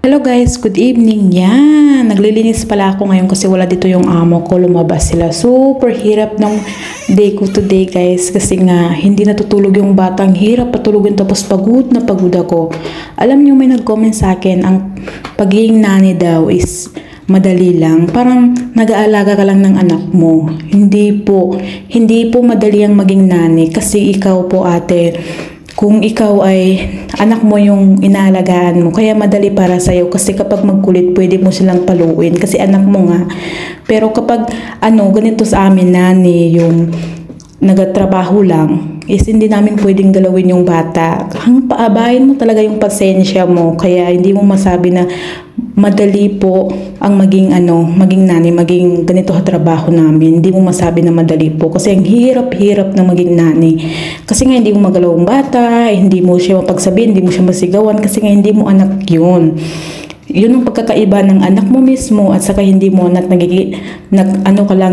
Hello guys, good evening. Yan, naglilinis pala ako ngayon kasi wala dito yung amo ko, lumabas sila. Super hirap ng day ko today guys kasi nga hindi natutulog yung batang, hirap patulogin tapos pagod na pagod ako. Alam niyo may nag-comment sa akin, ang pagiging nanay daw is madali lang. Parang nag-aalaga ka lang ng anak mo. Hindi po madali ang maging nanay kasi ikaw po ate, kung ikaw ay anak mo yung inaalagaan mo, kaya madali para sa'yo kasi kapag magkulit pwede mo silang paluin kasi anak mo nga. Pero kapag ganito sa amin nani, yung nagatrabaho lang, is hindi namin pwedeng galawin yung bata. Paabahin mo talaga yung pasensya mo, kaya hindi mo masabi na madali po ang maging nanay, maging ganito sa trabaho namin. Hindi mo masabi na madali po kasi ang hirap-hirap na maging nanay. Kasi nga hindi mo magalaw ang bata, hindi mo siya mapagsabihin, hindi mo siya masigawan kasi nga hindi mo anak yun. Yun ang pagkakaiba ng anak mo mismo at saka hindi mo anak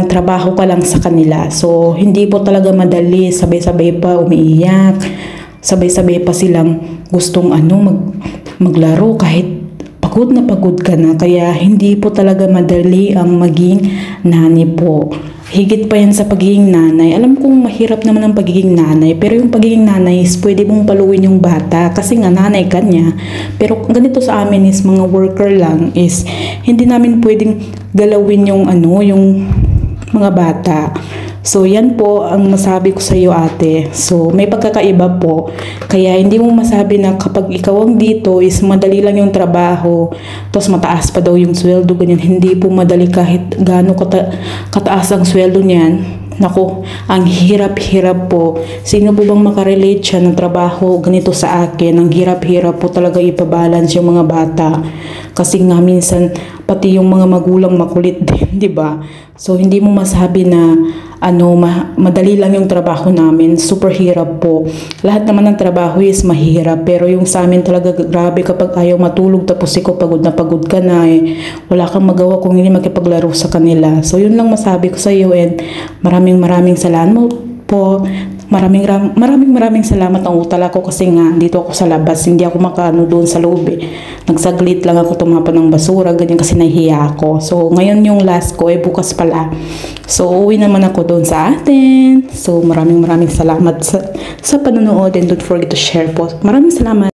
trabaho ka lang sa kanila. So hindi po talaga madali, sabay-sabay pa umiiyak, sabay-sabay pa silang gustong maglaro kahit pagod na pagod ka na, kaya hindi po talaga madali ang maging nanay po. Higit pa yan sa pagiging nanay. Alam kong mahirap naman ang pagiging nanay, pero yung pagiging nanay is pwede mong paluin yung bata kasi nga nanay ka niya. Pero ganito sa amin is mga worker lang is hindi namin pwedeng galawin yung mga bata. So yan po ang masabi ko sa iyo ate. So may pagkakaiba po. Kaya hindi mo masabi na kapag ikaw ang dito is madali lang yung trabaho. Tapos mataas pa daw yung sweldo ganyan. Hindi po madali kahit gaano kataas ang sweldo niyan. Naku, ang hirap-hirap po. Sino po bang makarelate siya ng trabaho ganito sa akin? Ang hirap-hirap po talaga ipabalance yung mga bata. Kasi nga minsan pati yung mga magulang makulit din, di ba? So hindi mo masabi na madali lang yung trabaho namin. Super hirap po. Lahat naman ng trabaho is mahirap, pero yung sa amin talaga grabe kapag ayaw matulog tapos ikaw pagod na pagod ka na wala kang magawa kung hindi makipaglaro sa kanila. So yun lang masabi ko sa iyo and maraming salamat po. Maraming salamat ang utal ako kasi nga dito ako sa labas, hindi ako doon sa loob Nagsaglit lang ako tumapa ng basura ganyan kasi nahihiya ako. So ngayon yung last ko bukas pala. So uwi naman ako doon sa atin. So maraming salamat sa panonood and don't forget to share po. Maraming salamat.